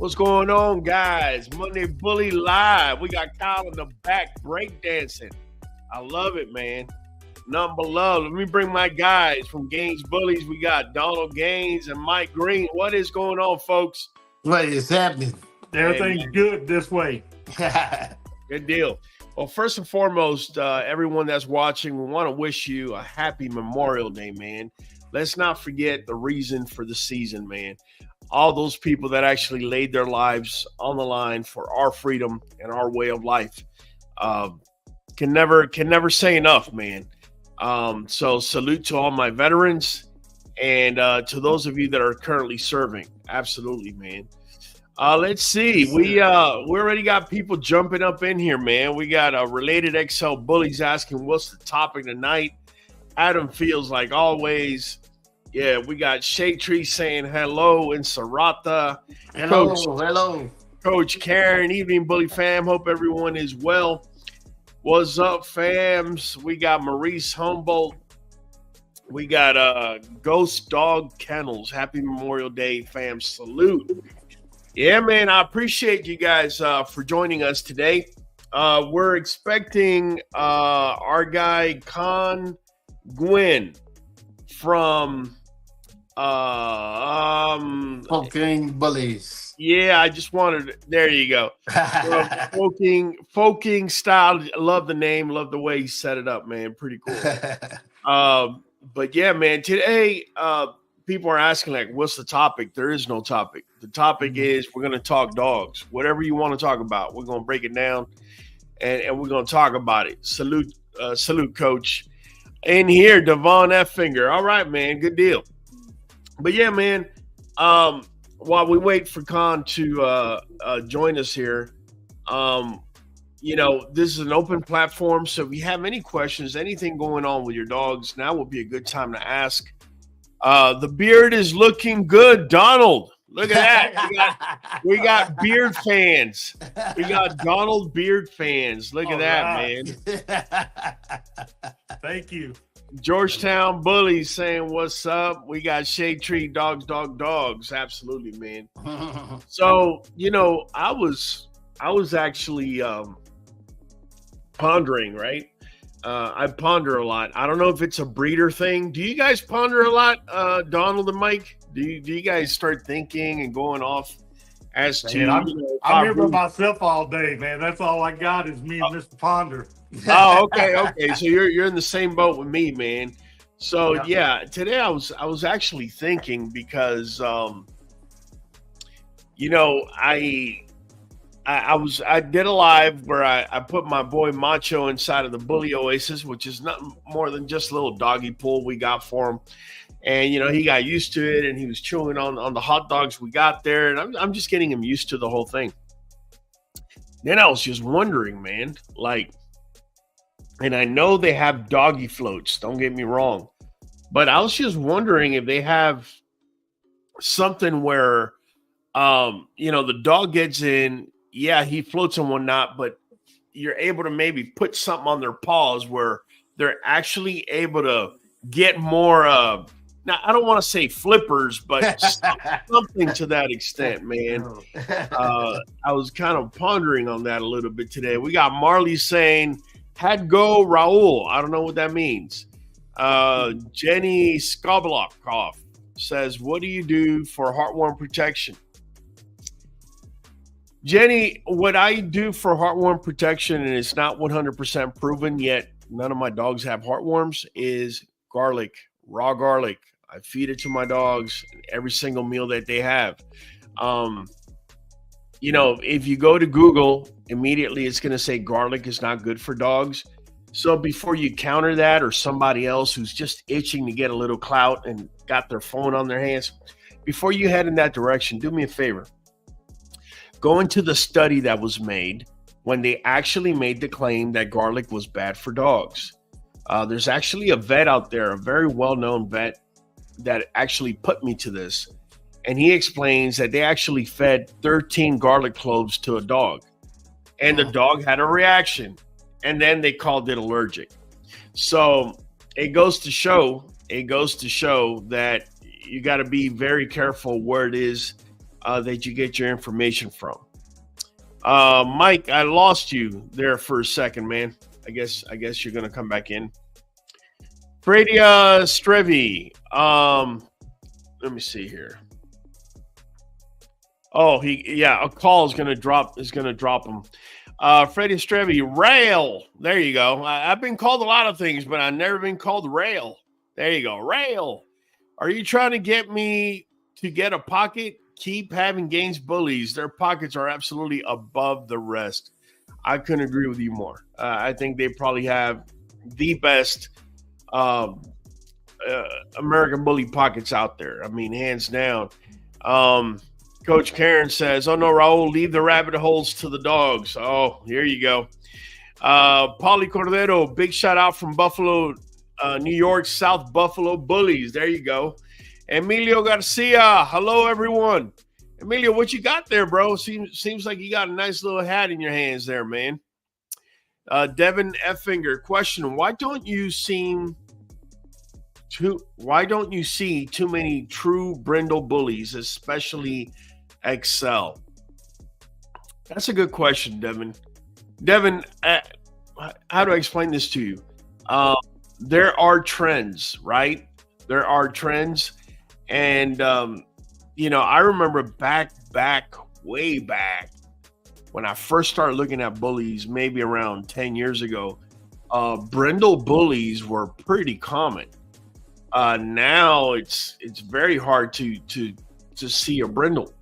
What's going on, guys? Monday Bully Live. We got Kyle in the back breakdancing. I love it, man. Nothing but love. Let me bring my guys from Gaines Bullies. We got Donald Gaines and Mike Green. What is going on, folks? What is happening? Everything's good this way. Good deal. Well, first and foremost, everyone that's watching, we want to wish you a happy Memorial Day, man. Let's not forget the reason for the season, man. All those people that actually laid their lives on the line for our freedom and our way of life. Can never say enough, man. So salute to all my veterans and to those of you that are currently serving. Absolutely, man. Let's see. We already got people jumping up in here, man. We got Related XL Bullies asking what's the topic tonight. Adam feels like always. Yeah, we got Shade Tree saying hello in Sarata. Hello. Coach Karen, evening Bully fam. Hope everyone is well. What's up, fams? We got Maurice Humboldt. We got Ghost Dog Kennels. Happy Memorial Day, fam. Salute. Yeah, man, I appreciate you guys for joining us today. We're expecting our guy Con Gwyn from Fucking bullies. Yeah, I just wanted there you go. Folking style. Love the name, love the way he set it up, man. Pretty cool. But yeah, man, today people are asking like what's the topic? There is no topic. The topic is we're gonna talk dogs. Whatever you want to talk about, we're gonna break it down and we're gonna talk about it. Salute, coach. In here, Devon Effinger. All right, man, good deal. But yeah, man, while we wait for Con to join us here, this is an open platform. So if you have any questions, anything going on with your dogs, now would be a good time to ask. The beard is looking good, Donald. Look at that. We got beard fans. We got Donald beard fans. Look at that, man. Thank you. Georgetown Bullies saying what's up. We got Shade Tree dogs. Absolutely, man. So, I was actually pondering, right? I ponder a lot. I don't know if it's a breeder thing. Do you guys ponder a lot, Donald and Mike? Do you guys start thinking and going off as to? I remember myself all day, man. That's all I got is me and Mr. Ponder. Oh, okay. So you're in the same boat with me, man. So yeah, today I was actually thinking because I did a live where I put my boy Macho inside of the Bully Oasis, which is nothing more than just a little doggy pool we got for him. And, he got used to it and he was chewing on the hot dogs we got there. And I'm just getting him used to the whole thing. Then I was just wondering, man, and I know they have doggy floats, don't get me wrong. But I was just wondering if they have something where, the dog gets in, yeah, he floats and whatnot, but you're able to maybe put something on their paws where they're actually able to get more, now I don't want to say flippers, but something to that extent, man. I was kind of pondering on that a little bit today. We got Marley saying, had go Raul. I don't know what that means. Jenny Skoblokoff says, what do you do for heartworm protection? Jenny, what I do for heartworm protection, and it's not 100% proven yet, none of my dogs have heartworms, is garlic, raw garlic. I feed it to my dogs every single meal that they have. If you go to Google, immediately it's going to say garlic is not good for dogs. So before you counter that or somebody else who's just itching to get a little clout and got their phone on their hands, before you head in that direction, do me a favor. Go into the study that was made when they actually made the claim that garlic was bad for dogs. There's actually a vet out there, a very well-known vet, that actually put me to this. And he explains that they actually fed 13 garlic cloves to a dog. And the dog had a reaction. And then they called it allergic. So it goes to show that you got to be very careful where it is that you get your information from. Mike, I lost you there for a second, man. I guess you're gonna come back in. Brady Strevi. Let me see here. Oh, a call is gonna drop him. Freddie Strevi, Rail. There you go. I've been called a lot of things, but I've never been called Rail. There you go. Rail. Are you trying to get me to get a pocket? Keep having gains bullies. Their pockets are absolutely above the rest. I couldn't agree with you more. I think they probably have the best American Bully pockets out there. I mean, hands down. Coach Karen says, "Oh no, Raul, leave the rabbit holes to the dogs." Oh, here you go. Paulie Cordero, big shout out from Buffalo, New York, South Buffalo Bullies. There you go. Emilio Garcia, hello everyone. Emilio, what you got there, bro? Seems like you got a nice little hat in your hands there, man. Devin Effinger, question: Why don't you see too many true brindle bullies, especially XL? That's a good question, Devin. Devin, how do I explain this to you? There are trends, right? There are trends. And, I remember way back when I first started looking at bullies, maybe around 10 years ago, brindle bullies were pretty common. Now it's very hard to see a brindle.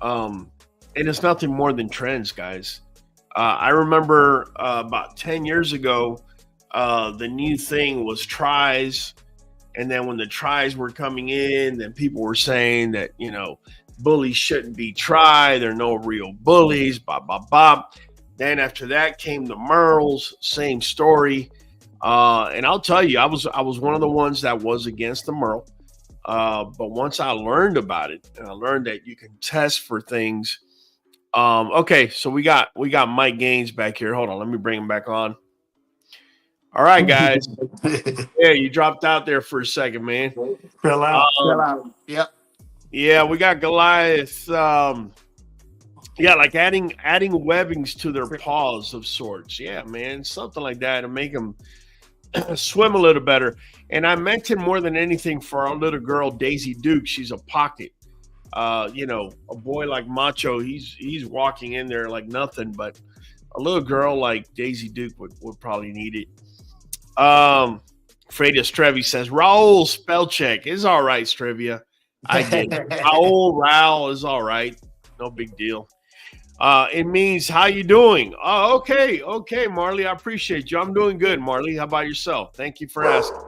And it's nothing more than trends, guys. I remember about 10 years ago, the new thing was tries. And then when the tries were coming in, then people were saying that, bullies shouldn't be tried. They're no real bullies, Then after that came the Merles, same story. And I'll tell you, I was one of the ones that was against the Merle. But once I learned about it, and I learned that you can test for things. Okay, so we got Mike Gaines back here. Hold on, let me bring him back on. All right, guys. Yeah, you dropped out there for a second, man. Fell out. Yep. Yeah, we got Goliath. Like adding webbings to their paws of sorts. Yeah, man, something like that to make them swim a little better. And I mentioned more than anything for our little girl, Daisy Duke. She's a pocket. A boy like Macho, he's walking in there like nothing, but a little girl like Daisy Duke would probably need it. Fredia Strevi says, Raul spell check is all right, Strevia. I get it. Raul is all right. No big deal. It means how you doing? Oh, okay, Marley. I appreciate you. I'm doing good, Marley. How about yourself? Thank you for asking.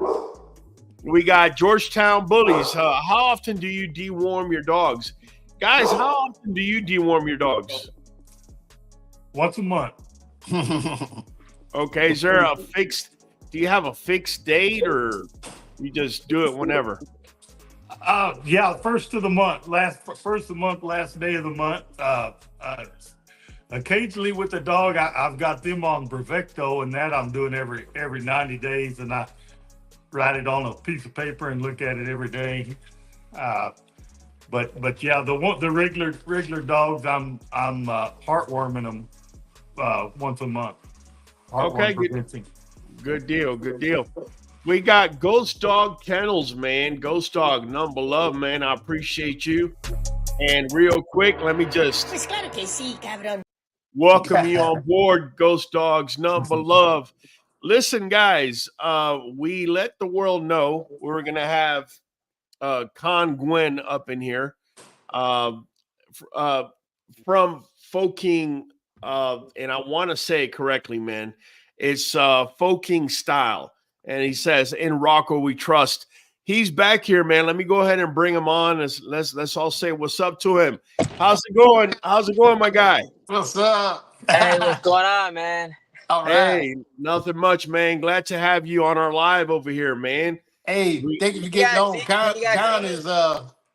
We got Georgetown Bullies. How often do you deworm your dogs? Guys, how often do you deworm your dogs? Once a month. Okay, is there do you have a fixed date or you just do it whenever? First of the month, last day of the month. Occasionally with the dog, I've got them on Brevecto, and that I'm doing every 90 days, and I write it on a piece of paper and look at it every day. But yeah, the regular dogs, I'm heartworming them once a month. Okay, good deal. We got Ghost Dog Kennels, man. Ghost Dog, number love, man. I appreciate you. And real quick, let me just welcome you on board, Ghost Dogs, number love. Listen, guys, we let the world know we're going to have Con Gwen up in here from Foking, and I want to say it correctly, man. It's Foking Style. And he says, in Rocco we trust. He's back here, man. Let me go ahead and bring him on. Let's all say what's up to him. How's it going? My guy? What's up? Hey, what's going on, man? All right. Hey, nothing much, man. Glad to have you on our live over here, man. Hey, thank you for getting on. Con is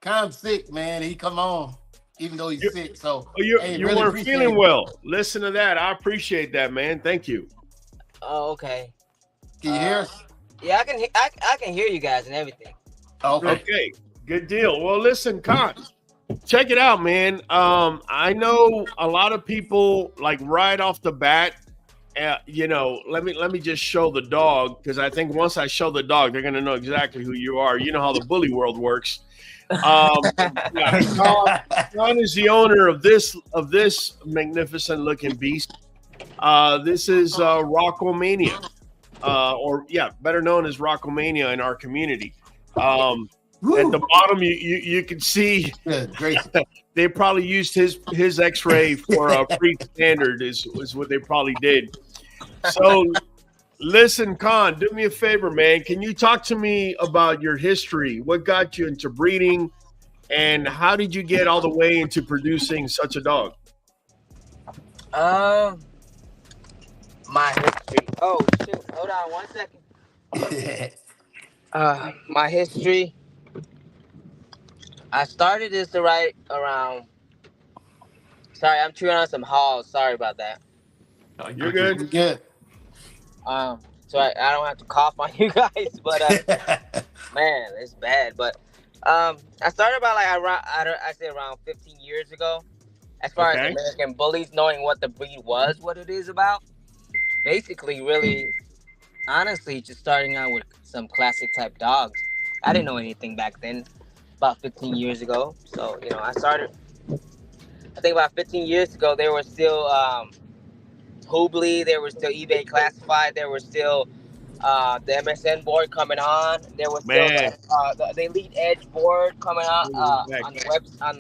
Con's sick, man. He come on, even though he's sick. So you really weren't feeling well. Listen to that. I appreciate that, man. Thank you. Oh, okay. Can you hear us? Yeah, I can hear you guys and everything. Okay. Good deal. Well, listen, Con, Check it out, man. I know a lot of people like right off the bat. Let me just show the dog because I think once I show the dog, they're gonna know exactly who you are. You know how the bully world works. Yeah, Sean is the owner of this magnificent looking beast. This is Rockomania, better known as Rockomania in our community. At the bottom, you can see they probably used his X-ray for a pre-standard is what they probably did. So, listen, Khan, do me a favor, man. Can you talk to me about your history? What got you into breeding, and how did you get all the way into producing such a dog? My history. Oh shoot! Hold on 1 second. My history. I started this right around. Sorry, I'm chewing on some halls. Sorry about that. You're good. You're good. So I don't have to cough on you guys, but man, it's bad. But I started about like around 15 years ago. As far as American Bullies, knowing what the breed was, what it is about. Basically, really, honestly, just starting out with some classic type dogs. I didn't know anything back then, about 15 years ago. So, I started, I think about 15 years ago, there were still Hoobly, there were still eBay Classified, there were still the MSN board coming on. There was still the Elite Edge board coming on on the web, on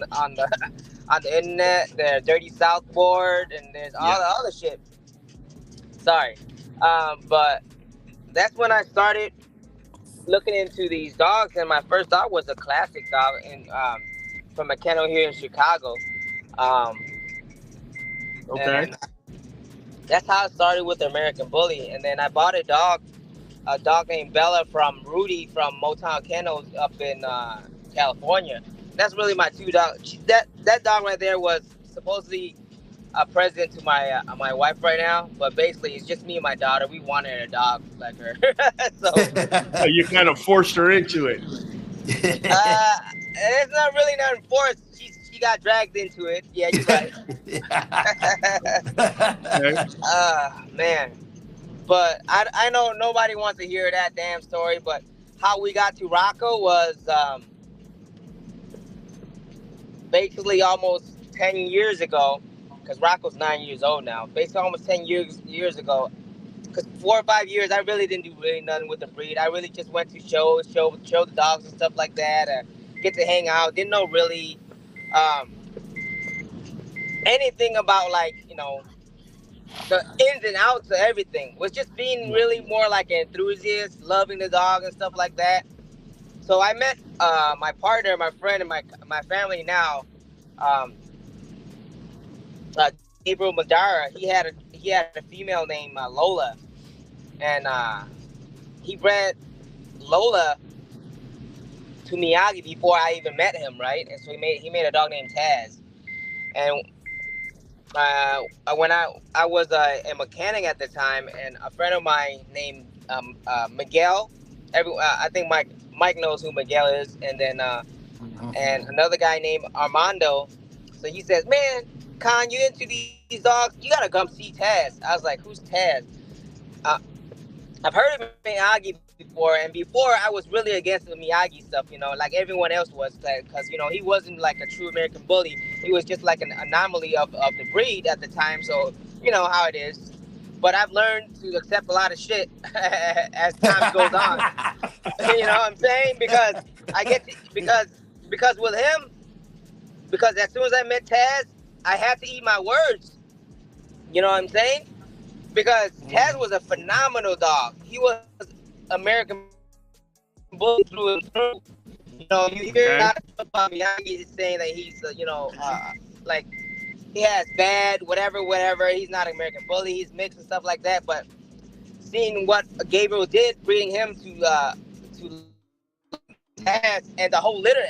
the internet. The Dirty South board, and there's all the other shit. Sorry, but that's when I started looking into these dogs, and my first dog was a classic dog from a kennel here in Chicago. And that's how I started with the American Bully, and then I bought a dog named Bella from Rudy from Motown Kennels up in California. That's really my two dogs. That dog right there was supposedly a present to my wife right now, but basically it's just me and my daughter. We wanted a dog like her. So you kind of forced her into it. It's not really not enforced. She got dragged into it. Yeah, you're right. Man. But I know nobody wants to hear that damn story, but how we got to Rocco was basically almost 10 years ago, because Rocco's 9 years old now. Basically almost 10 years ago, because 4 or 5 years, I really didn't do really nothing with the breed. I really just went to show the dogs and stuff like that, get to hang out. Didn't know really anything about, like, the ins and outs of everything. Was just being really more like an enthusiast, loving the dog and stuff like that. So I met my partner, my friend, and my family now, Gabriel Madara. He had a female named Lola, and he bred Lola to Miyagi before I even met him, right? And so he made a dog named Taz. And when I was a mechanic at the time, and a friend of mine named Miguel, I think Mike knows who Miguel is, and then and another guy named Armando. So he says, "Man, Con, you into these dogs? You gotta come see Taz." I was like, "Who's Taz?" I've heard of Miyagi before, and before I was really against the Miyagi stuff, like everyone else was, because he wasn't like a true American Bully. He was just like an anomaly of the breed at the time. So you know how it is. But I've learned to accept a lot of shit as time goes on. You know what I'm saying? Because because with him, because as soon as I met Taz, I had to eat my words. You know what I'm saying? Because Taz was a phenomenal dog. He was American Bully through and through. You hear a lot about Miyagi saying that he's, like he has bad, whatever. He's not an American Bully. He's mixed and stuff like that. But seeing what Gabriel did, bringing him to Taz and the whole litter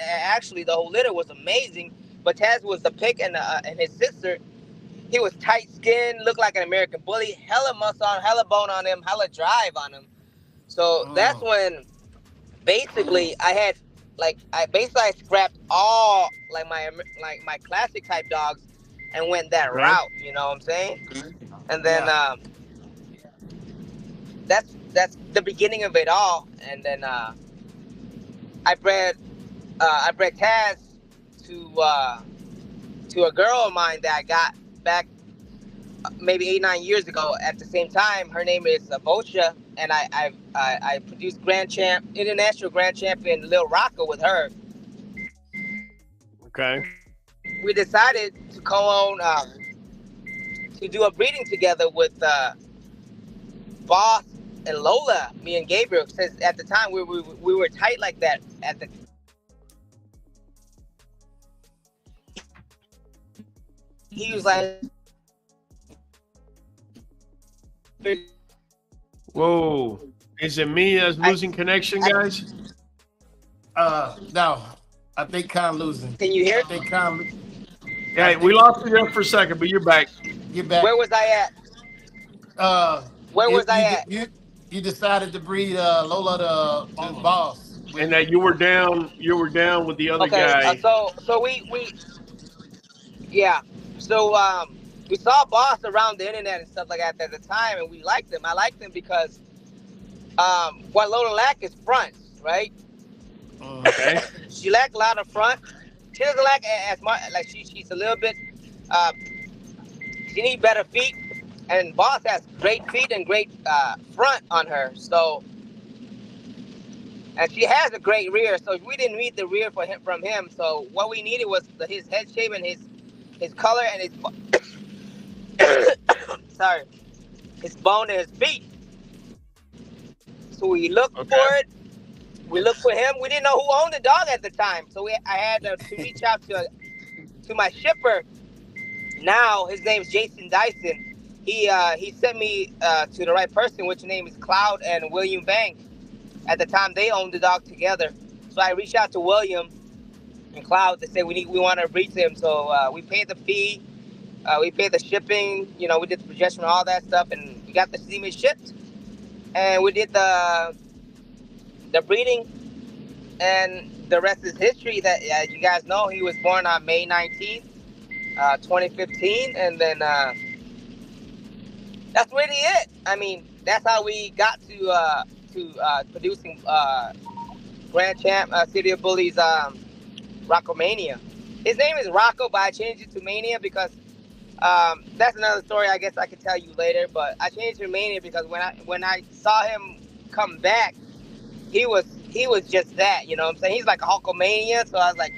was amazing. But Taz was the pick, and his sister. He was tight skinned, looked like an American Bully, hella muscle on, hella bone on him, hella drive on him. So that's when basically I had I basically scrapped all like my classic type dogs and went that Okay. route. You know what I'm saying? And then that's the beginning of it all. And then I bred Taz to a girl of mine that I got back maybe 8-9 years ago. At the same time, her name is Bocha, and I produced international grand champion Lil Rocco with her. Okay. We decided to co-own to do a breeding together with Boss and Lola, me and Gabriel, since at the time we were tight like that at the. He was like, whoa, is it me that's losing connection, guys? No, I think Con losing. Can you hear? I think Con. Yeah, we lost you there for a second, but you're back. You're back. Where was I at? Where was I at? You decided to breed Lola on Boss. And that you were down with the other guy. So we yeah. So we saw Boss around the internet and stuff like that at the time, and we liked him. I liked him because what Lola lacked is fronts, right? Okay. She lacked a lot of front. She doesn't lack as much. Like she's a little bit. She needs better feet, and Boss has great feet and great front on her. So, and she has a great rear. So we didn't need the rear from him. So what we needed was his head shape and his color and his his bone and his feet. So we looked for it. We looked for him. We didn't know who owned the dog at the time, so I had to reach out to my shipper. Now his name's Jason Dyson. He sent me to the right person, which name is Cloud and William Bank. At the time, they owned the dog together. So I reached out to William and Cloud to say we want to breed him. So we paid the fee, we paid the shipping. You know, we did the projection, all that stuff, and we got the semen shipped, and we did the breeding, and the rest is history. That you guys know, he was born on May 19th, 2015, and then that's really it. I mean, that's how we got to producing Grand Champ City of Bullies Rocco Mania. His name is Rocco, but I changed it to Mania because that's another story I guess I could tell you later. But I changed it to Mania because when I saw him come back, he was just that, you know what I'm saying? He's like a Hulkamania, so I was like,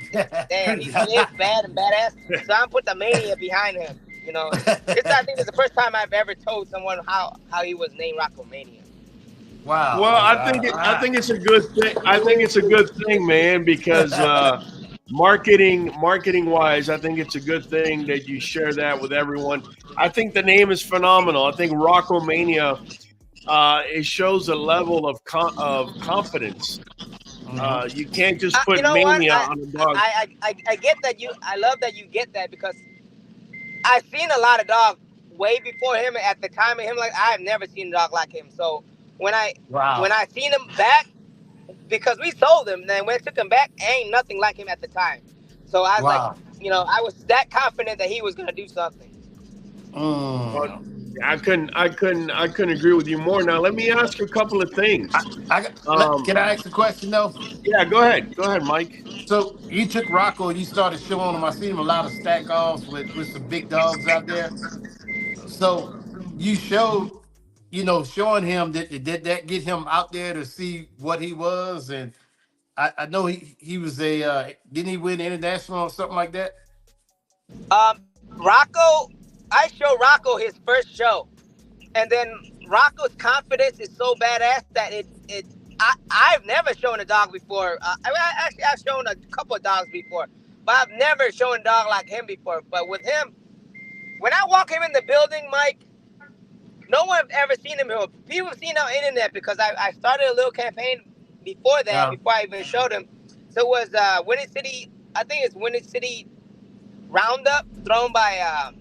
damn, he is bad and badass. So I put the mania behind him, you know. I think it's the first time I've ever told someone how he was named Rockomania. Wow. Well, I think it's a good thing. I think it's a good thing, man, because marketing wise, I think it's a good thing that you share that with everyone. I think the name is phenomenal. I think Rockomania, it shows a level of confidence. You can't just put mania on a dog. I get that I love that you get that, because I've seen a lot of dogs way before him. At the time of him, like I've never seen a dog like him. So when I seen him back, because we sold him, then when I took him back, ain't nothing like him at the time. So I was like, you know, I was that confident that he was gonna do something. But I couldn't agree with you more. Now let me ask you a couple of things. Can I ask a question though? Yeah, go ahead, Mike. So you took Rocco and you started showing him. I seen him a lot of stack offs with some big dogs out there. So you showed, you know, showing him did that get him out there to see what he was? And I know he was didn't he win international or something like that? Rocco, I showed Rocco his first show, and then Rocco's confidence is so badass that I've never shown a dog before. I've shown a couple of dogs before, but I've never shown a dog like him before. But with him, when I walk him in the building, Mike, no one have ever seen him. People have seen him on the internet because I started a little campaign before that, before I even showed him. So it was Winning City, I think it's Winning City Roundup, thrown by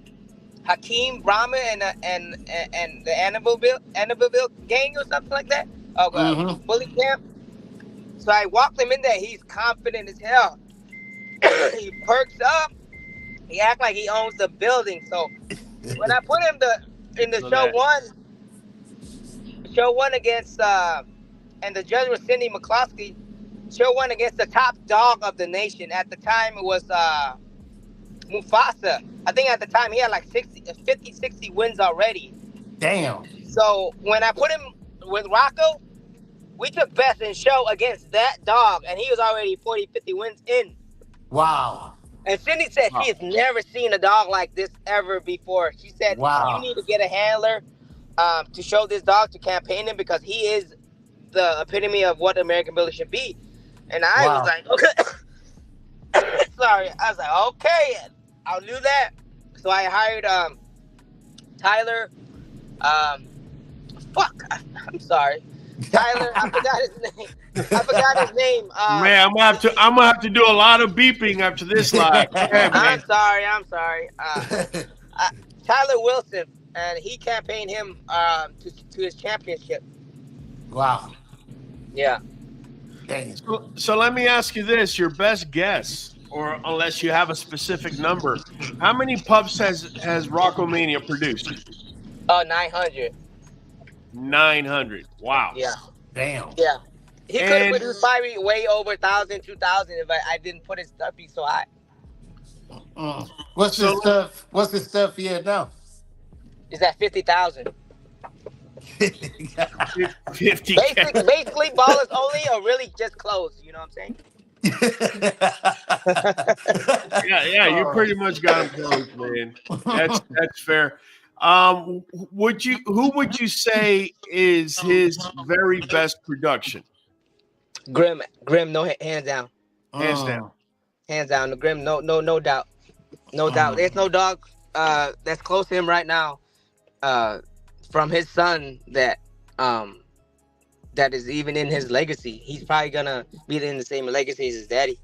Hakeem Brahma and the Annabelleville gang or something like that. Bully camp. So I walked him in there. He's confident as hell. He perks up. He act like he owns the building. So when I put him in the show one against and the judge was Cindy McCloskey. Show one against the top dog of the nation. At the time, it was Mufasa. I think at the time he had like 50, 60 wins already. Damn. So when I put him with Rocco, we took best in show against that dog, and he was already 40, 50 wins in. Wow. And Cindy said she has never seen a dog like this ever before. She said, you need to get a handler to show this dog, to campaign him, because he is the epitome of what American Bully should be. And I was like, okay. Sorry. I was like, okay, I'll do that. So I hired Tyler. I'm sorry. Tyler, I forgot his name. Man, I'm gonna have to do a lot of beeping after this live. Yeah, I'm sorry. Tyler Wilson, and he campaigned him to his championship. Wow. Yeah. So let me ask you this: your best guess, or unless you have a specific number, how many pups has Rockomania produced? 900. 900. Wow. Yeah. Damn. Yeah. He could have produced probably way over 1,000, 2,000 if I didn't put his stuff so high. What's the stuff he had now? Is that 50,000? 50. Basically, ballers only, or really just clothes. You know what I'm saying? Yeah, you pretty much got him close, man. That's fair. Who would you say is his very best production? Grim, no, hands down. Hands down. The Grim, no doubt. No doubt. There's no dog that's close to him right now, from his son that is even in his legacy. He's probably gonna be in the same legacy as his daddy.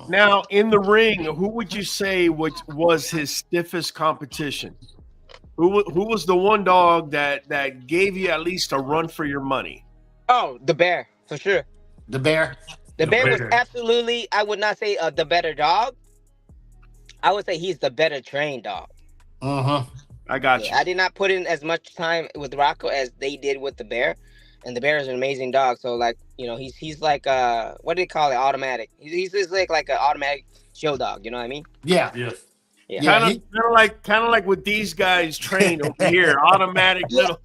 Now, in the ring, who would you say was his stiffest competition? Who was the one dog that gave you at least a run for your money? Oh, the Bear, for sure. The Bear? The Bear was absolutely, I would not say the better dog. I would say he's the better trained dog. I got you. I did not put in as much time with Rocco as they did with the Bear. And the Bear is an amazing dog. So, like, you know, he's like what do they call it? Automatic. He's just like an automatic show dog. You know what I mean? Yeah. Yes. Yeah. Kind of like with these guys trained over here, automatic little.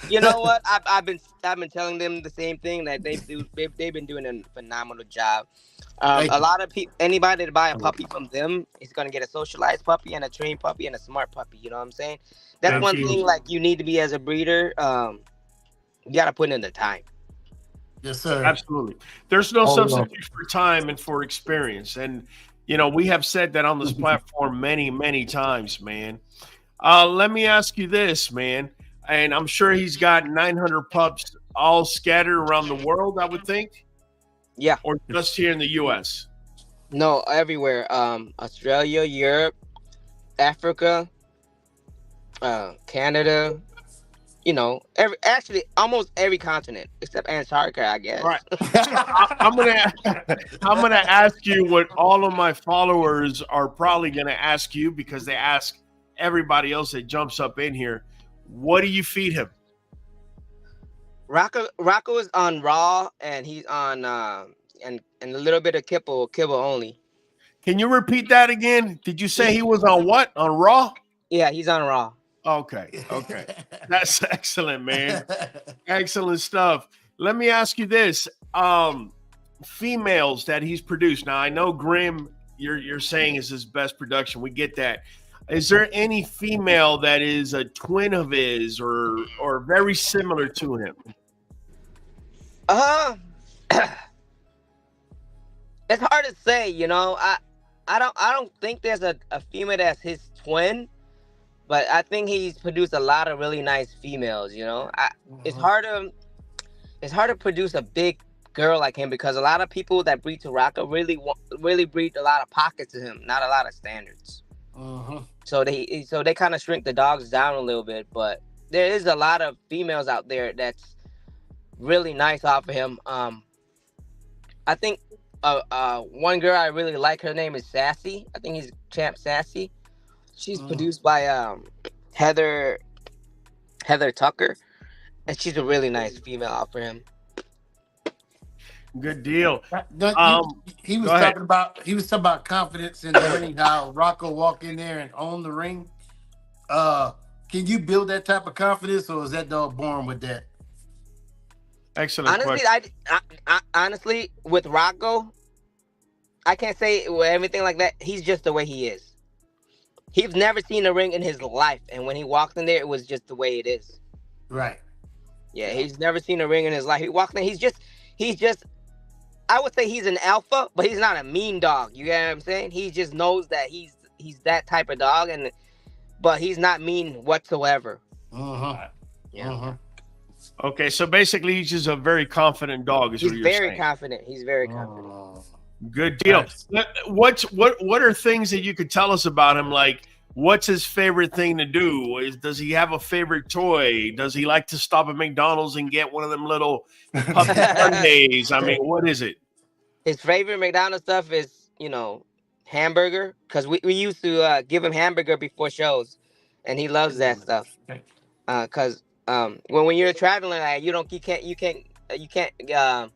You know what? I've been telling them the same thing, that they've been doing a phenomenal job. A lot of people, anybody to buy a puppy from them is gonna get a socialized puppy and a trained puppy and a smart puppy. You know what I'm saying? That's one thing. Like, you need to be, as a breeder. You got to put in the time. Yes, sir. Absolutely. There's no substitute for time and for experience. And, you know, we have said that on this platform many, many times, man. Let me ask you this, man. And I'm sure he's got 900 pups all scattered around the world, I would think. Yeah. Or just here in the U.S.? No, everywhere. Australia, Europe, Africa, Canada. You know, almost every continent except Antarctica, I guess. Right. I'm gonna ask you what all of my followers are probably gonna ask you, because they ask everybody else that jumps up in here. What do you feed him? Rocco is on raw, and he's on and a little bit of kibble only. Can you repeat that again? Did you say he was on what? On raw? Yeah, he's on raw. Okay. That's excellent, man. Excellent stuff. Let me ask you this. Females that he's produced. Now, I know Grim, you're saying is his best production. We get that. Is there any female that is a twin of his or very similar to him? It's hard to say, you know. I don't think there's a female that's his twin. But I think he's produced a lot of really nice females, you know. It's hard to produce a big girl like him, because a lot of people that breed to Rocco really breed a lot of pockets to him, not a lot of standards. So they kind of shrink the dogs down a little bit. But there is a lot of females out there that's really nice off of him. I think one girl I really like, her name is Sassy. I think he's Champ Sassy. She's produced by Heather Tucker, and she's a really nice female off for him. Good deal. He was talking about confidence in the ring. How Rocco walk in there and own the ring. Can you build that type of confidence, or is that dog born with that? Excellent. Honestly, I honestly, with Rocco, I can't say everything like that. He's just the way he is. He's never seen a ring in his life, and when he walked in there, it was just the way it is. Right. Yeah, he's never seen a ring in his life. He walked in. He's just. I would say he's an alpha, but he's not a mean dog. You get what I'm saying? He just knows that he's that type of dog, but he's not mean whatsoever. Yeah. Okay, so basically, he's just a very confident dog. He's very confident. He's very confident. Good deal. What are things that you could tell us about him? Like, what's his favorite thing to do? Does he have a favorite toy? Does he like to stop at McDonald's and get one of them little puppy Sundays? I mean, what is it? His favorite McDonald's stuff is, hamburger, because we used to give him hamburger before shows, and he loves that stuff. Because when you're traveling, like, you can't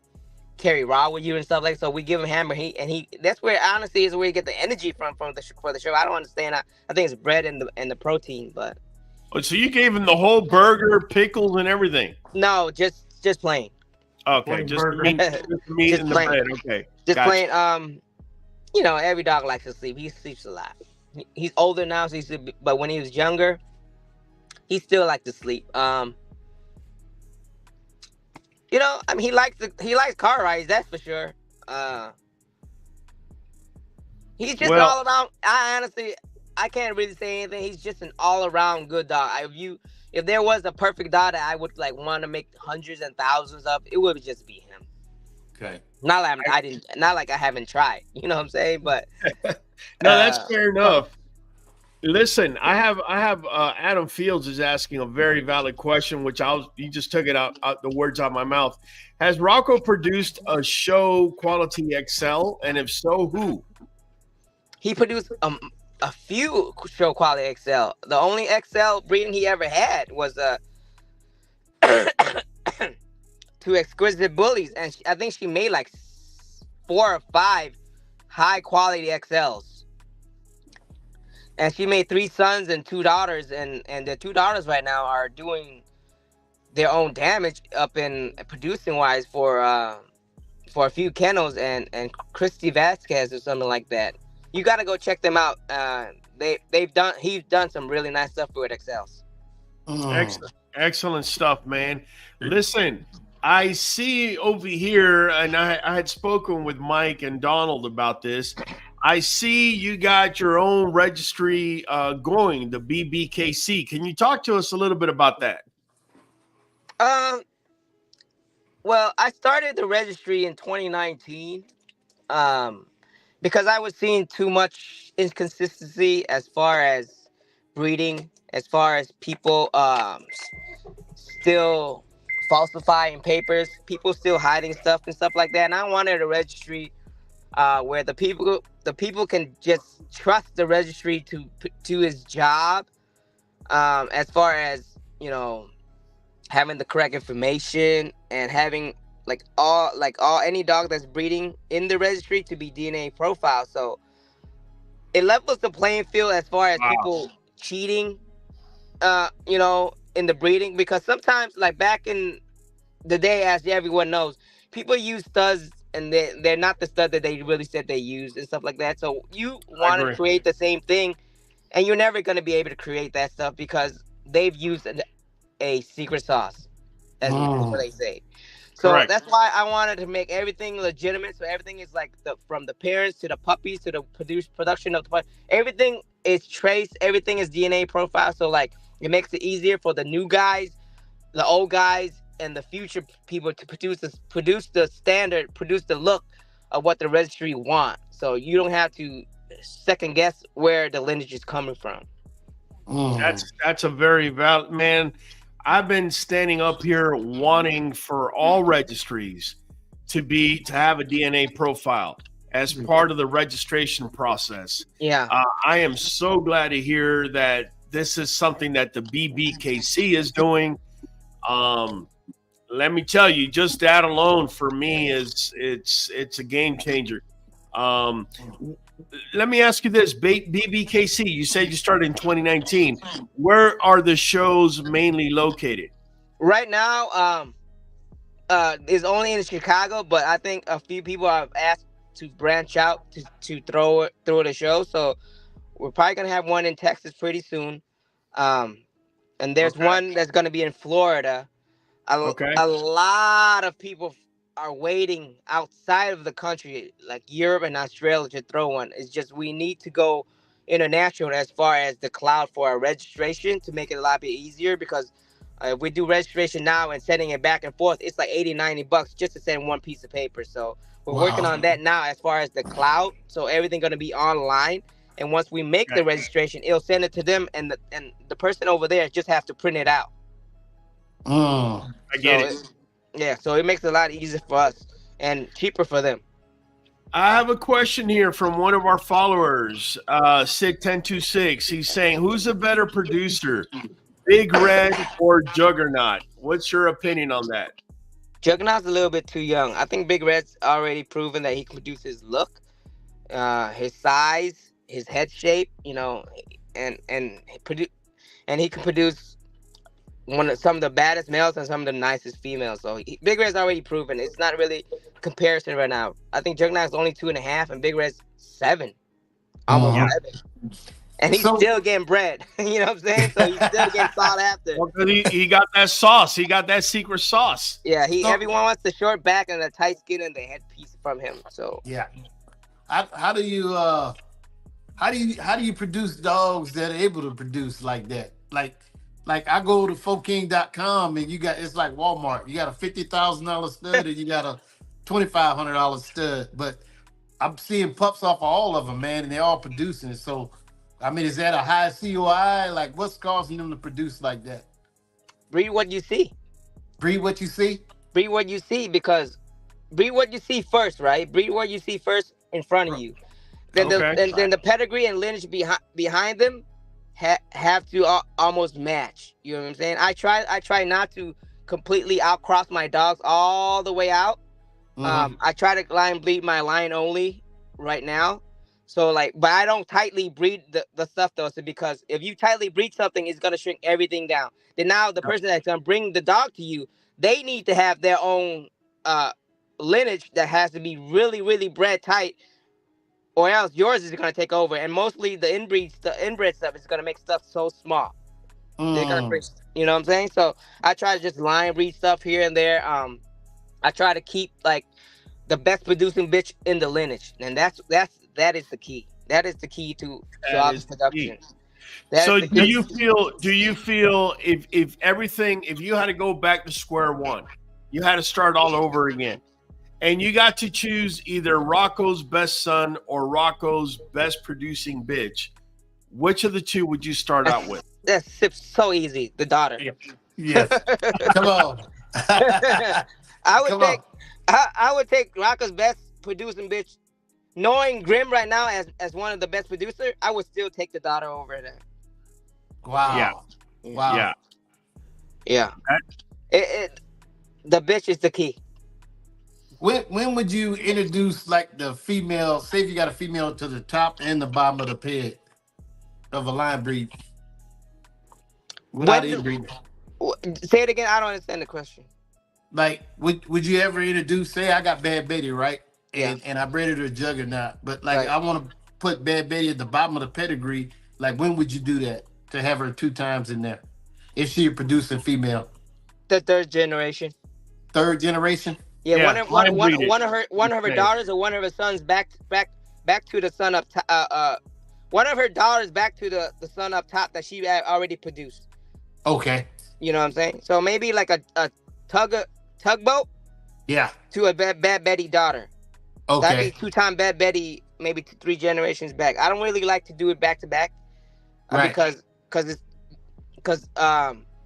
carry raw with you and stuff like that. So we give him hamburger. He that's where honestly is where you get the energy from for the show. I don't understand. I think it's bread and the protein, but. So you gave him the whole burger, pickles, and everything? No, just plain. Okay, just meat and the bread. Okay, just plain. Every dog likes to sleep. He sleeps a lot. He's older now, so but when he was younger, he still liked to sleep. He likes car rides, that's for sure. He's just all around. I can't really say anything. He's just an all around good dog. If there was a perfect dog that I would want to make hundreds and thousands of, it would just be him. Okay. Not like I haven't tried. You know what I'm saying? But no, that's fair enough. Listen, I have Adam Fields is asking a very valid question, which you just took it out the words out of my mouth. Has Rocco produced a show quality XL, and if so, who? He produced a few show quality XL. The only XL breeding he ever had was two exquisite bullies, and I think she made like 4 or 5 high quality XLs. And she made 3 sons and 2 daughters, and the 2 daughters right now are doing their own damage up in producing wise for a few kennels and Christy Vasquez or something like that. You got to go check them out. He's done some really nice stuff with XLs. Excellent stuff, man. Listen, I see over here, and I had spoken with Mike and Donald about this. I see you got your own registry going, the BBKC. Can you talk to us a little bit about that? Well, I started the registry in 2019 because I was seeing too much inconsistency as far as breeding, as far as people still falsifying papers, people still hiding stuff and stuff like that. And I wanted a registry where the people can just trust the registry to his job, as far as having the correct information and having any dog that's breeding in the registry to be DNA profiled. So it levels the playing field as far as people cheating, in the breeding, because sometimes, like back in the day, as everyone knows, people use studs and they're not the stud that they really said they used and stuff like that. So you want to create the same thing, and you're never going to be able to create that stuff because they've used a secret sauce, as what they say. So that's why I wanted to make everything legitimate. So everything is from the parents to the puppies to the production of the puppy. Everything is traced. Everything is DNA profile. So it makes it easier for the new guys, the old guys, and the future people to produce the look of what the registry want. So you don't have to second guess where the lineage is coming from. That's a very valid, man. I've been standing up here wanting for all registries to have a DNA profile as part of the registration process. Yeah. I am so glad to hear that this is something that the BBKC is doing. Let me tell you, just that alone for me it's a game changer. Let me ask you this, BBKC, you said you started in 2019. Where are the shows mainly located? Right now, is only in Chicago, but I think a few people have asked to branch out to throw the show. So we're probably gonna have one in Texas pretty soon. And there's one that's gonna be in Florida. A lot of people are waiting outside of the country, like Europe and Australia, to throw one. It's just we need to go international as far as the cloud for our registration to make it a lot bit easier, because if we do registration now and sending it back and forth, it's like $80-$90 just to send one piece of paper. So we're working on that now as far as the cloud. So everything going to be online. And once we make the registration, it'll send it to them, and the person over there just have to print it out. I get it. Yeah, so it makes it a lot easier for us and cheaper for them. I have a question here from one of our followers, Sig1026. He's saying, who's a better producer, Big Red or Juggernaut? What's your opinion on that? Juggernaut's a little bit too young. I think Big Red's already proven that he can produce his look, his size, his head shape, and he can produce some of the baddest males and some of the nicest females. So Big Red's already proven. It's not really comparison right now. I think Juggernaut's only 2.5 and Big Red's 7, almost 7. And he's still getting bread. You know what I'm saying? So he's still getting sought after. Well, he got that sauce. He got that secret sauce. Yeah, everyone wants the short back and the tight skin and the headpiece from him. So yeah. How do you produce dogs that are able to produce like that? Like I go to 4king.com and it's like Walmart. You got a $50,000 stud and you got a $2,500 stud. But I'm seeing pups off of all of them, man, and they're all producing. So, I mean, is that a high COI? Like, what's causing them to produce like that? Breed what you see. Breed what you see? Breed what you see, because breed what you see first, right? Breed what you see first in front of you. Then the pedigree and lineage behind them have to almost match. You know what I'm saying? I try not to completely outcross my dogs all the way out. I try to line bleed my line only right now. So but I don't tightly breed the stuff though. So because if you tightly breed something, it's gonna shrink everything down. Then now the person that's gonna bring the dog to you, they need to have their own lineage that has to be really, really bred tight, or else yours is going to take over. And mostly the inbred stuff is going to make stuff so small. They're gonna bring, you know what I'm saying? So I try to just line breed stuff here and there. I try to keep like the best producing bitch in the lineage, and that is the key. That is the key to our production. So do you feel if you had to go back to square one, you had to start all over again, and you got to choose either Rocco's best son or Rocco's best producing bitch, which of the two would you start out with? That's so easy. The daughter. Yes. Come on. I would take Rocco's best producing bitch. Knowing Grim right now as one of the best producers, I would still take the daughter over there. Wow. Yeah. Wow. Yeah. The bitch is the key. When would you introduce like the female? Say if you got a female to the top and the bottom of the peg of a line breed. Without inbreeding. Say it again. I don't understand the question. Like, would you ever introduce? Say I got Bad Betty, right? And I bred her to a Juggernaut, but like I want to put Bad Betty at the bottom of the pedigree. Like, when would you do that to have her 2 times in there? If she producing female, the third generation. Third generation. Yeah, one of her daughters or one of her sons back to the son up. One of her daughters back to the son up top that she had already produced. Okay. You know what I'm saying? So maybe like a tugboat. Yeah. To a Bad Betty daughter. Okay. That'd be 2-time Bad Betty, maybe 3 generations back. I don't really like to do it back to back, right? Because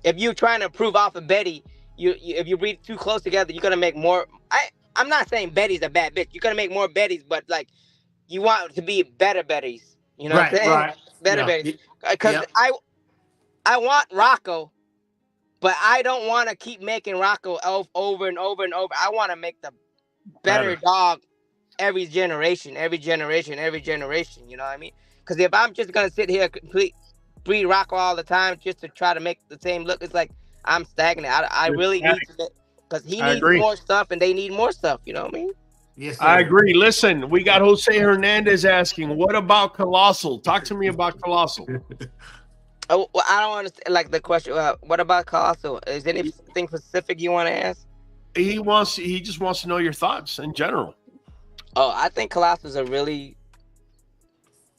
if if you're trying to improve off of Betty, if you breed too close together, you're gonna make more. I'm not saying Betty's a bad bitch. You're gonna make more Bettys, but like you want it to be better Bettys. You know what I'm Right, saying? Right. Better Yeah. Bettys. Because Yep. I want Rocco, but I don't want to keep making Rocco over and over and over. I want to make the better dog every generation. You know what I mean? Because if I'm just gonna sit here breed Rocco all the time just to try to make the same look, it's like I'm stagnant. I really need to, because he I needs agree. more stuff and they need more stuff. You know what I mean? Yes, sir. I agree. Listen, we got Jose Hernandez asking, what about Colossal? Talk to me about Colossal. Oh, well, I don't understand like the question. What about Colossal? Is there anything specific you want to ask? He just wants to know your thoughts in general. Oh, I think Colossal's a really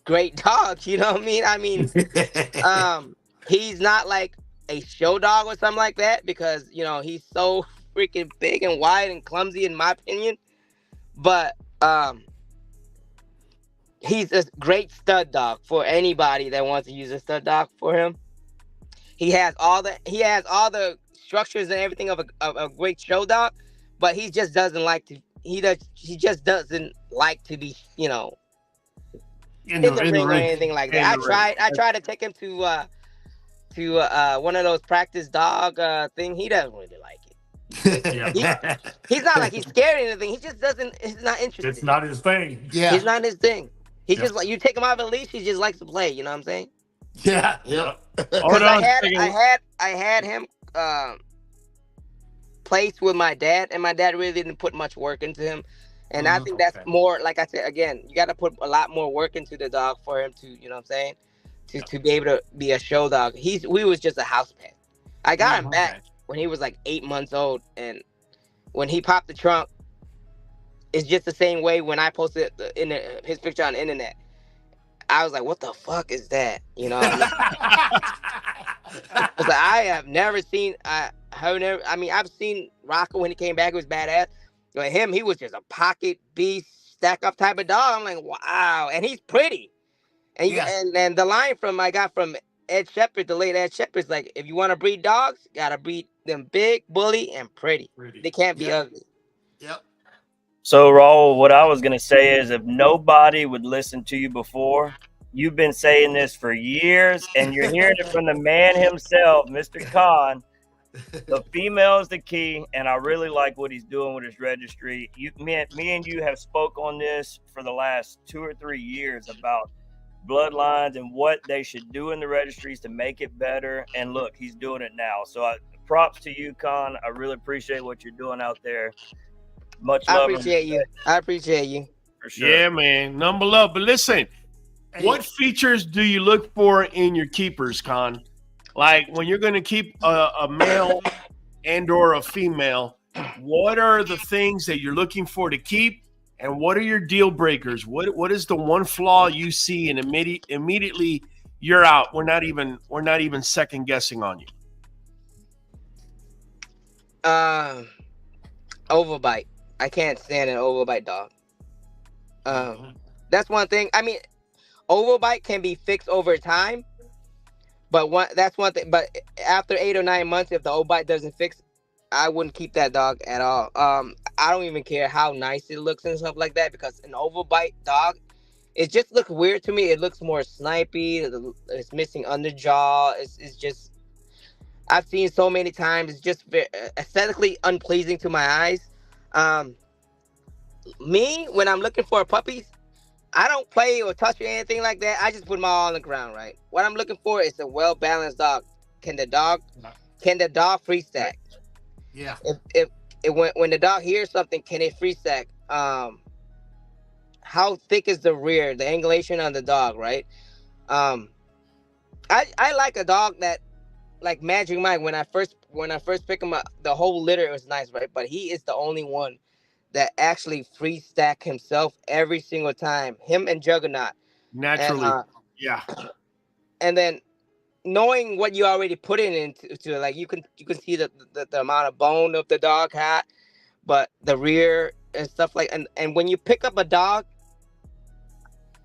great dog. You know what I mean? He's not like a show dog or something like that, because he's so freaking big and wide and clumsy in my opinion. But he's a great stud dog for anybody that wants to use a stud dog for him. He has all the structures and everything of a great show dog, but he just doesn't like to. He just doesn't like to be, in the ring or anything like that. I tried to take him to one of those practice dog thing. He doesn't really like it. He's not like he's scared or anything. He just doesn't. He's not interested. It's not his thing. Yeah. It's not his thing. He just like, you take him out of the leash. He just likes to play. You know what I'm saying? Yeah. Yep. Hold on. I had him placed with my dad, and my dad really didn't put much work into him. And I think that's more, like I said, again, you got to put a lot more work into the dog for him to, you know what I'm saying, to be able to be a show dog. We was just a house pet. I got him back when he was like 8 months old, and when he popped the trunk, it's just the same way when I posted his picture on the internet. I was like, what the fuck is that? You know? I have never seen, I've seen Rocco when he came back, it was badass. But him, he was just a pocket beast, stack up type of dog. I'm like, wow. And he's pretty. And and the line I got from Ed Shepherd, the late Ed Shepherd's like, if you want to breed dogs, gotta breed them big, bully, and pretty. They can't be ugly. Yep. So, Raul, what I was going to say is, if nobody would listen to you before, you've been saying this for years, and you're hearing it from the man himself, Mr. Khan. The female is the key, and I really like what he's doing with his registry. Me and you have spoke on this for the last 2 or 3 years about bloodlines and what they should do in the registries to make it better. And look, he's doing it now. So props to you, Khan. I really appreciate what you're doing out there. Much love. I appreciate you. For sure. Yeah, man. Number love. But listen, what features do you look for in your keepers, Con? Like when you're going to keep a male and or a female, what are the things that you're looking for to keep, and what are your deal breakers? What is the one flaw you see and immediately you're out? We're not even second guessing on you. Overbite. I can't stand an overbite dog. That's one thing. I mean, overbite can be fixed over time, but that's one thing. But after 8 or 9 months, if the overbite doesn't fix, I wouldn't keep that dog at all. I don't even care how nice it looks and stuff like that, because an overbite dog, it just looks weird to me. It looks more snipey. It's missing underjaw. It's just, I've seen so many times. It's just aesthetically unpleasing to my eyes. Me, when I'm looking for puppies, I don't play or touch or anything like that. I just put them all on the ground, right? What I'm looking for is a well-balanced dog. Can the dog free stack? Yeah. If when the dog hears something, can it free stack? How thick is the rear, the angulation on the dog, right? I like a dog that, like Magic Mike, when I first pick him up, the whole litter was nice, right? But he is the only one that actually free stack himself every single time. Him and Juggernaut. Naturally. And, yeah. And then knowing what you already put into like you can see the amount of bone of the dog had, but the rear and stuff like, and when you pick up a dog,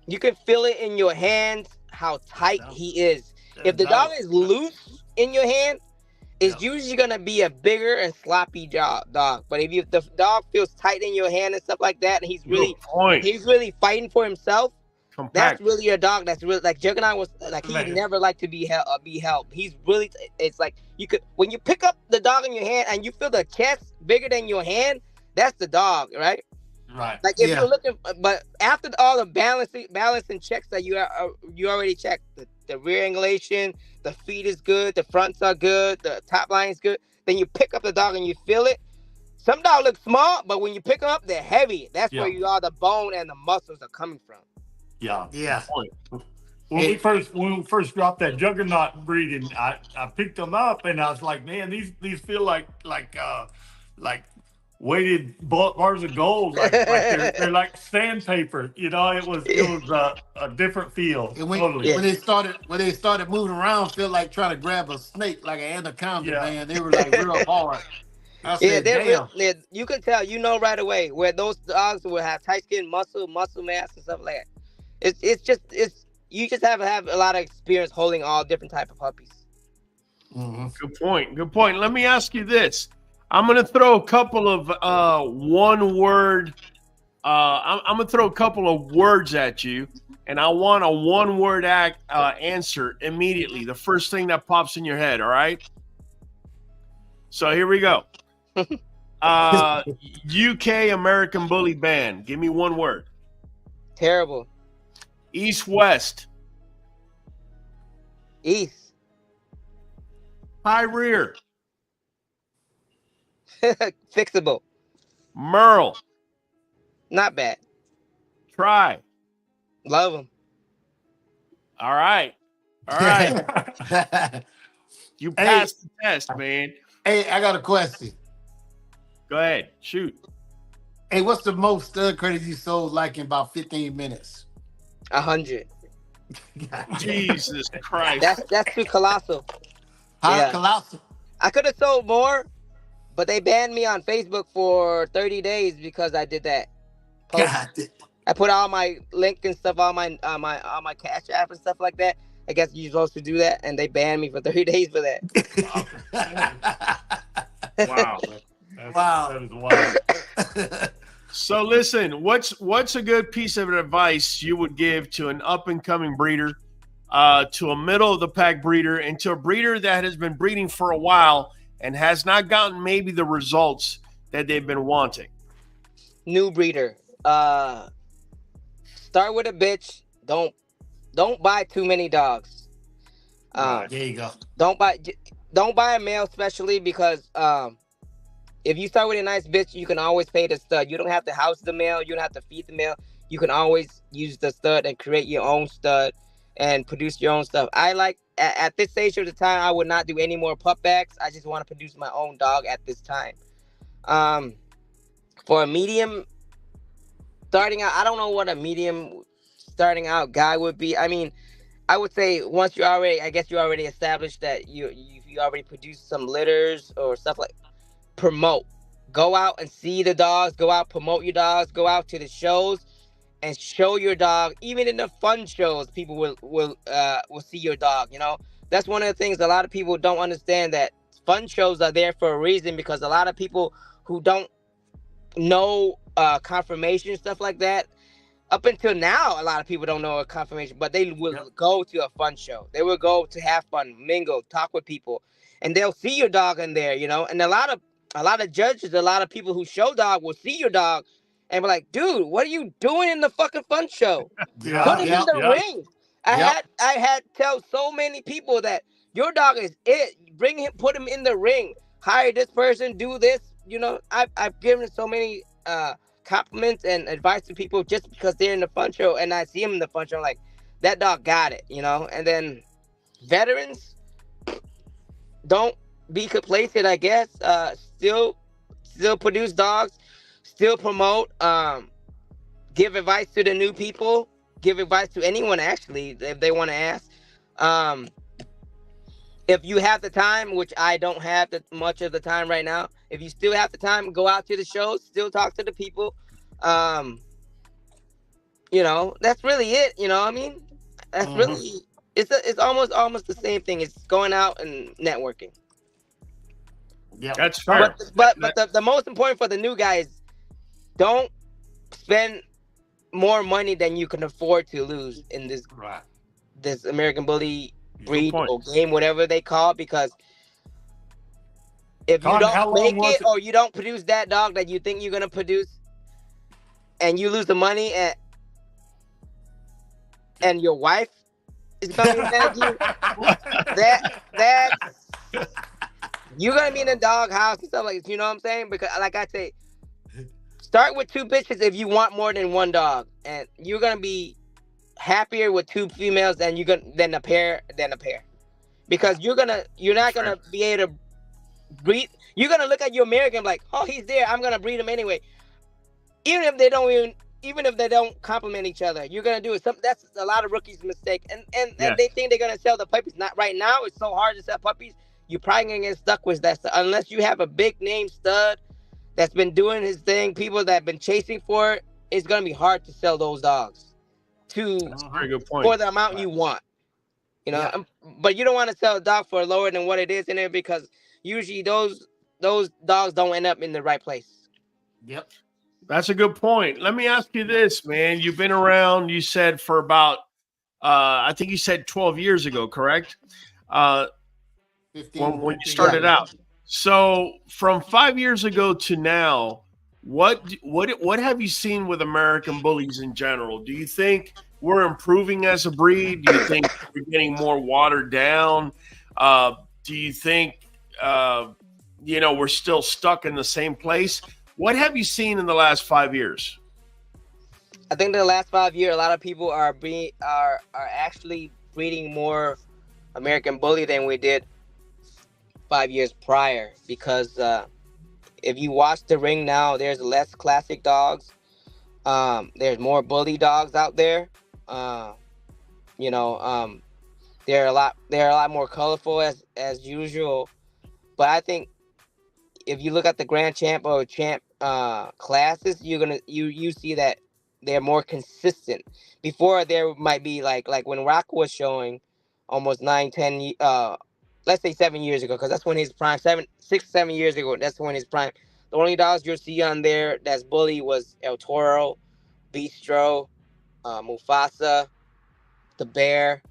you can feel it in your hands how tight he is. If the dog is loose in your hand, it's usually gonna be a bigger and sloppy dog. But if the dog feels tight in your hand and stuff like that, and he's really fighting for himself, that's really a dog that's really like Juggernaut was like he never liked to be held. He's really it's like you could when you pick up the dog in your hand and you feel the chest bigger than your hand, that's the dog, right? Right. Like if you're looking, but after all the balancing checks that you already checked, the rear angulation, the feet is good, the fronts are good, the top line is good. Then you pick up the dog and you feel it. Some dogs look small, but when you pick them up, they're heavy. That's where the bone and the muscles are coming from. Yeah. Yeah. When we first dropped that Juggernaut breed, and I picked them up, and I was like, man, these feel like weighted bars of gold, like they're like sandpaper. You know, it was a different feel. And when they started moving around, felt like trying to grab a snake, like an anaconda. Man, they were like real hard. I said, damn. You can tell, right away where those dogs will have tight skin, muscle mass, and stuff like that. You just have to have a lot of experience holding all different type of puppies. Mm-hmm. Good point. Let me ask you this. I'm going to throw a couple of one-word. I'm going to throw a couple of words at you, and I want a one-word answer immediately. The first thing that pops in your head. All right. So here we go. UK American Bully Band. Give me one word. Terrible. East West. East. High rear. Fixable. Merle. Not bad. Try. Love them. All right. You passed the test, man. Hey, I got a question. Go ahead. Shoot. Hey, what's the most stud credits you sold like in about 15 minutes? 100. Jesus Christ. That's too colossal. Colossal. I could have sold more, but they banned me on Facebook for 30 days because I did that. I put all my link and stuff, all my Cash App and stuff like that. I guess you're supposed to do that, and they banned me for 30 days for that. Wow. That is wild. So listen, what's a good piece of advice you would give to an up and coming breeder, to a middle of the pack breeder, and to a breeder that has been breeding for a while and has not gotten maybe the results that they've been wanting? New breeder. Start with a bitch. Don't buy too many dogs. There you go. Don't buy a male, especially because if you start with a nice bitch, you can always pay the stud. You don't have to house the male. You don't have to feed the male. You can always use the stud and create your own stud and produce your own stuff. I like at this stage of the time, I would not do any more pup backs. I just want to produce my own dog at this time. For a medium starting out, I don't know what a medium starting out guy would be. I mean, I would say once you already established that you already produced some litters or stuff like. Promote. Go out and see the dogs. Go out, promote your dogs. Go out to the shows and show your dog. Even in the fun shows, people will see your dog. That's one of the things a lot of people don't understand, that fun shows are there for a reason, because a lot of people who don't know confirmation, stuff like that, up until now, a lot of people don't know a confirmation, but they will go to a fun show. They will go to have fun, mingle, talk with people, and they'll see your dog in there, and a lot of judges, a lot of people who show dog will see your dog and be like, dude, what are you doing in the fucking fun show? Put him in the ring. I had tell so many people that your dog is it. Bring him, put him in the ring. Hire this person, do this. I've given so many compliments and advice to people just because they're in the fun show, and I see him in the fun show. I'm like, that dog got it, And then veterans, don't be complacent, I guess. Still produce dogs, still promote, give advice to the new people, give advice to anyone actually if they want to ask. If you have the time, which I don't have much of the time right now, if you still have the time, go out to the shows, still talk to the people. That's really it. I mean, that's really it's almost the same thing. It's going out and networking. Yeah, That's fair. But the most important for the new guys, don't spend more money than you can afford to lose in right. this American Bully Good breed point. or game, whatever they call it, because if you Con, how don't long make was it it? or you don't produce that dog that you think you're gonna produce, and you lose the money, and your wife is gonna be mad at you, that's you're gonna be in the dog house and stuff like this. You know what I'm saying? Because like I say, start with 2 bitches if you want more than 1 dog, and you're gonna be happier with 2 females than than a pair, because you're not gonna be able to breed. You're gonna look at your American like, oh, he's there, I'm gonna breed him anyway, even if they don't compliment each other. You're gonna do it. That's a lot of rookies' mistake, and Yes. they think they're gonna sell the puppies. Not right now. It's so hard to sell puppies. You're probably gonna get stuck with that unless you have a big name stud that's been doing his thing. People that have been chasing for it. It's gonna be hard to sell those dogs Very good point. for the amount you want. You know, Yeah. but you don't want to sell a dog for lower than what it is in there, because usually those dogs don't end up in the right place. Yep. That's a good point. Let me ask you this, man. You've been around, you said, for about, I think you said 12 years ago, correct? 15, When you started out. So from 5 years ago to now, what have you seen with American Bullies in general? Do you think we're improving as a breed? Do you think we're getting more watered down? Do you think we're still stuck in the same place? What have you seen in the last 5 years? I think the last 5 years, a lot of people are actually breeding more American Bully than we did 5 years prior, because if you watch the ring now, there's less classic dogs. There's more bully dogs out there. They're a lot more colorful as usual. But I think if you look at the Grand Champ or Champ classes, you see that they're more consistent. Before, there might be like when Rock was showing almost 9-10 let's say 7 years ago, because that's when his prime, 6-7 years ago, that's when his prime. The only dogs you'll see on there that's bully was El Toro, Bistro, Mufasa, the Bear,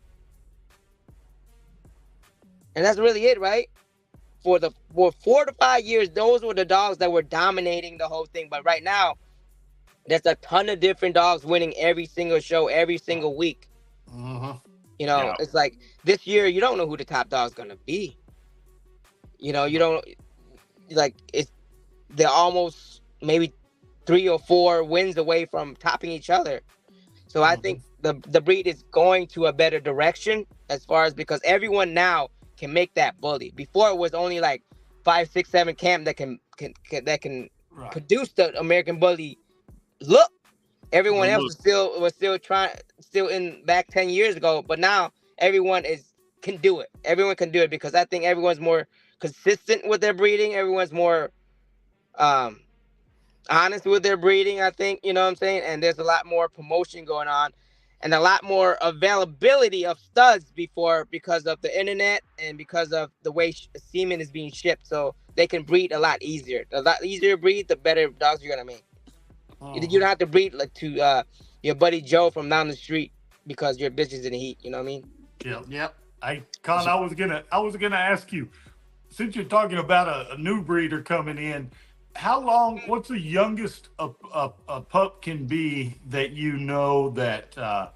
and that's really it, right? For 4 to 5 years, those were the dogs that were dominating the whole thing. But right now, there's a ton of different dogs winning every single show, every single week. Mm-hmm. It's like this year, you don't know who the top dog's gonna be. You don't they're almost maybe 3 or 4 wins away from topping each other. So I think the breed is going to a better direction as far as, because everyone now can make that bully. Before, it was only like 5, 6, 7 camp that can produce the American Bully look. Everyone else was still in back 10 years ago, but now everyone can do it. Everyone can do it, because I think everyone's more consistent with their breeding. Everyone's more honest with their breeding, I think, you know what I'm saying? And there's a lot more promotion going on and a lot more availability of studs before, because of the internet and because of the way semen is being shipped. So they can breed a lot easier. The lot easier to breed, the better dogs you're going to make. You don't have to breed like to your buddy Joe from down the street because your bitch is in the heat. You know what I mean? Yep. Con, I was gonna ask you, since you're talking about a new breeder coming in, what's the youngest a pup can be that you know that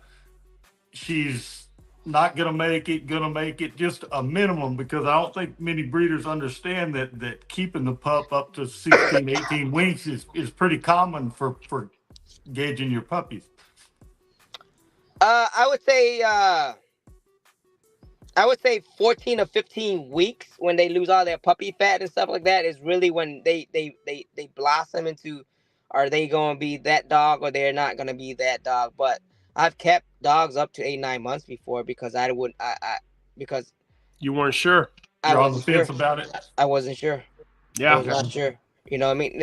she's not gonna make it, just a minimum? Because I don't think many breeders understand that keeping the pup up to 16, 18 weeks is pretty common for gauging your puppies. I would say 14 or 15 weeks, when they lose all their puppy fat and stuff like that, is really when they blossom into, are they going to be that dog or they're not going to be that dog. But I've kept dogs up to 8-9 months before, because because you weren't sure. You're on the fence about it. I wasn't sure. Yeah, I was not sure. You know what I mean?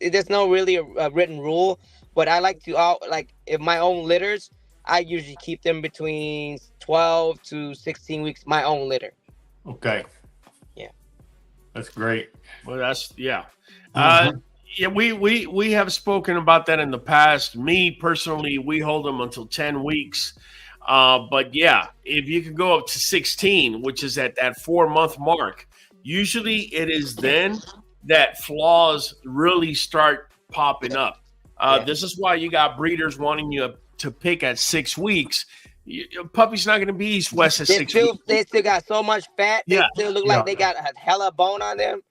There's no really a written rule, but I like to if my own litters, I usually keep them between 12 to 16 weeks, my own litter. Okay. Yeah. That's great. Well, that's yeah. Mhm. Yeah, we have spoken about that in the past. Me personally, we hold them until 10 weeks. But yeah, if you can go up to 16, which is at that 4 month mark, usually it is then that flaws really start popping up. Yeah. This is why you got breeders wanting you to pick at 6 weeks. Puppy's not going to be East West at They 6 weeks. still got so much fat. They Yeah. still look Yeah. like they got a hella bone on them.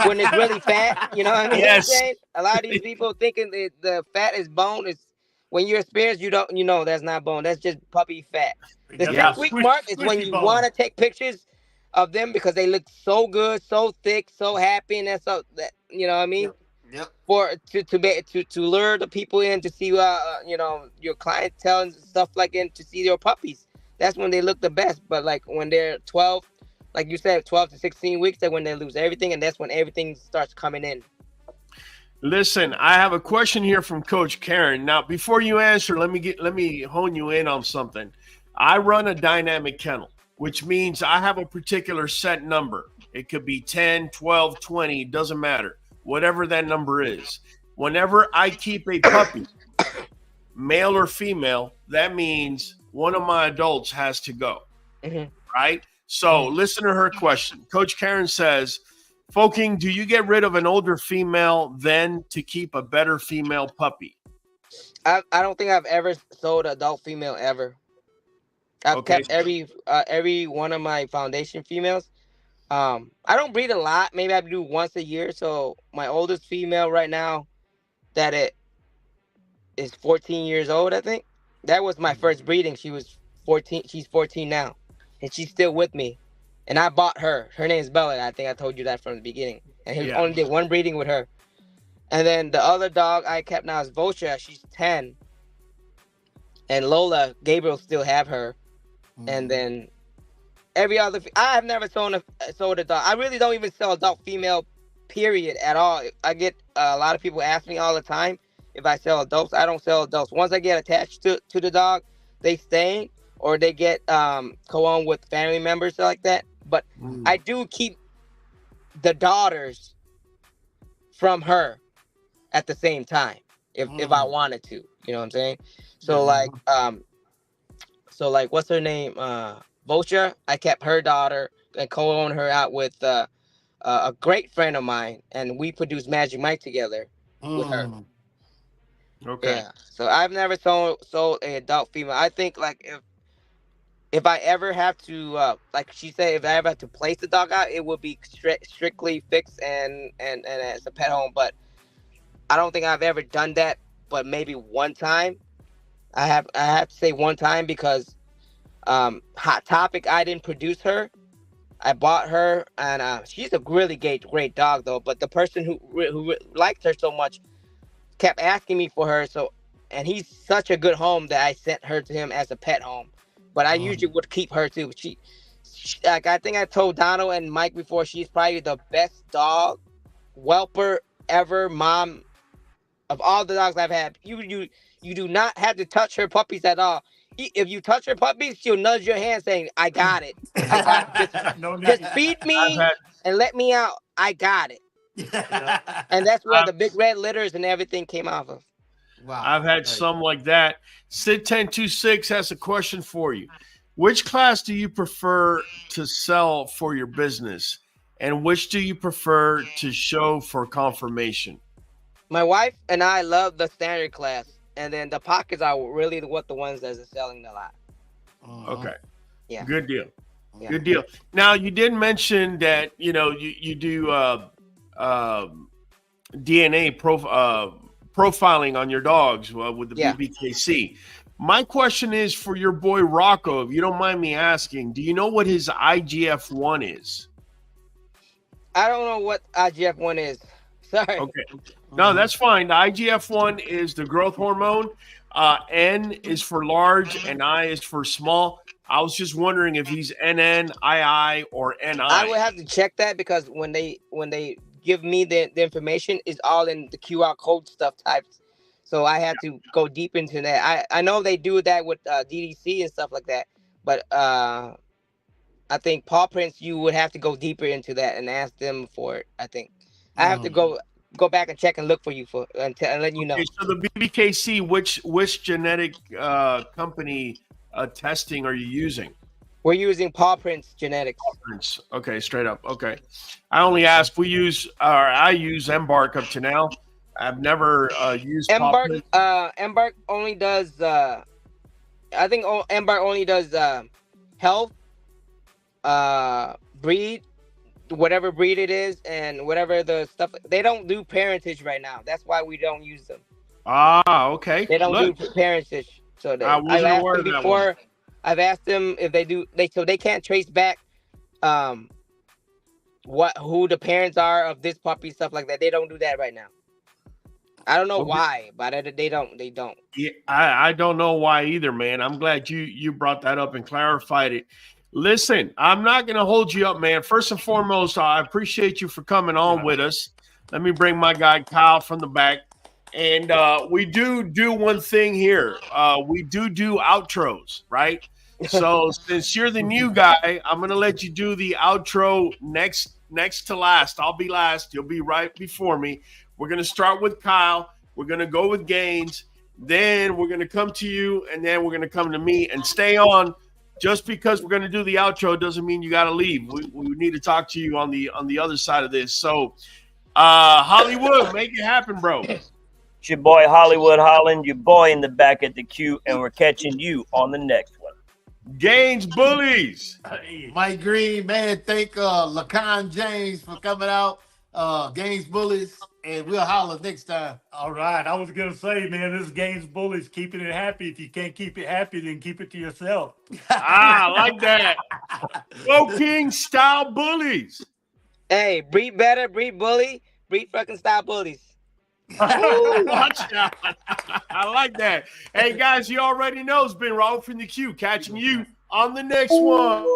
When it's really fat, you know what I mean? Yes. Saying? A lot of these people thinking that the fat is bone. Is when you're experienced, you know that's not bone. That's just puppy fat. The Yeah. 6 week mark is when you want to take pictures of them because they look so good, so thick, so happy, and that's so that you know what I mean. Yep. For to lure the people in to see you know your clientele and stuff like that to see your puppies. That's when they look the best. But like when they're 12, like you said, 12 to 16 weeks, that's when they lose everything, and that's when everything starts coming in. Listen, I have a question here from Coach Karen. Now, before you answer, let me hone you in on something. I run a dynamic kennel, which means I have a particular set number. It could be 10, 12, 20, doesn't matter. Whatever that number is. Whenever I keep a puppy, male or female, that means one of my adults has to go. Right? So listen to her question. Coach Karen says, Folking, do you get rid of an older female then to keep a better female puppy? I don't think I've ever sold an adult female ever. I've kept every one of my foundation females. I don't breed a lot. Maybe I do once a year. So my oldest female right now, that it is 14 years old, I think. That was my first breeding. She was 14. She's 14 now, and she's still with me. And I bought her. Her name is Bella. I think I told you that from the beginning. And he only did one breeding with her. And then the other dog I kept now is Vocha. She's 10. And Lola, Gabriel still have her. And then every other, I have never sold a dog. I really don't even sell adult female, period, at all. I get a lot of people ask me all the time if I sell adults. I don't sell adults. Once I get attached to the dog, they stay or they get co-owned with family members like that. But I do keep the daughters from her at the same time if I wanted to. You know what I'm saying? So like what's her name? Vocha. I kept her daughter and co-owned her out with a great friend of mine, and we produced Magic Mike together with her. Okay. Yeah. So I've never sold an adult female. I think like if I ever have to like she said, if I ever have to place the dog out, it would be strictly fixed and as a pet home. But I don't think I've ever done that. But maybe one time. I have to say one time because Hot Topic, I didn't produce her. I bought her, and she's a really great dog though. But the person who liked her so much kept asking me for her. So, and he's such a good home that I sent her to him as a pet home. But I usually would keep her too. She like I think I told Donald and Mike before. She's probably the best dog whelper ever. Mom of all the dogs I've had. You do not have to touch her puppies at all. If you touch her puppies, she'll nudge your hand saying, I got it. Just feed me and let me out. I got it. And that's where the big red litters and everything came off of. Wow. I've had some like that. Sid1026 has a question for you. Which class do you prefer to sell for your business? And which do you prefer to show for confirmation? My wife and I love the standard class. And then the pockets are really the ones that are selling a lot. Okay. Yeah. Good deal. Yeah. Good deal. Now, you did mention that, you do DNA profiling on your dogs with the BBKC. My question is for your boy Rocco, if you don't mind me asking, do you know what his IGF-1 is? I don't know what IGF-1 is. Sorry. Okay. No, that's fine. The IGF-1 is the growth hormone. N is for large and I is for small. I was just wondering if he's NN, II, or NI. I would have to check that because when they give me the information, it's all in the QR code stuff types. So I have to go deep into that. I know they do that with DDC and stuff like that, but I I think paw prints, you would have to go deeper into that and ask them for it. I think I have to go back and check and look for you and let you know. Okay, so the BBKC, which genetic company testing are you using? We're using paw prints genetics. Paw prints. Okay, straight up. Okay, I only asked. I use Embark up to now. I've never used Embark. paw prints. Embark only does. I think Embark only does health, breed, whatever breed it is, and whatever the stuff. They don't do parentage right now. That's why we don't use them. Ah, okay. They don't do parentage. So I wasn't I've aware asked of them that before. one. I've asked them if they do. So they can't trace back, who the parents are of this puppy, stuff like that. They don't do that right now. I don't know why, but they don't. They don't. Yeah, I don't know why either, man. I'm glad you brought that up and clarified it. Listen, I'm not going to hold you up, man. First and foremost, I appreciate you for coming on with us. Let me bring my guy Kyle from the back. And we do one thing here. We do outros, right? So since you're the new guy, I'm going to let you do the outro next to last. I'll be last. You'll be right before me. We're going to start with Kyle. We're going to go with Gaines. Then we're going to come to you, and then we're going to come to me and stay on. Just because we're going to do the outro doesn't mean you got to leave. We need to talk to you on the other side of this. So, Hollywood, make it happen, bro. It's your boy Hollywood Holland, your boy in the back at the queue, and we're catching you on the next one. Gaines Bullies. Mike Green, man, thank Lacan James for coming out. Gaines Bullies, and we'll holler next time. All right. I was going to say, man, this Gaines Bullies, keeping it happy. If you can't keep it happy, then keep it to yourself. I like that. Go King style bullies. Hey, breed better, breed bully, breed fucking style bullies. Ooh, watch out. I like that. Hey, guys, you already know it's been Raul from the Q, catching you on the next one.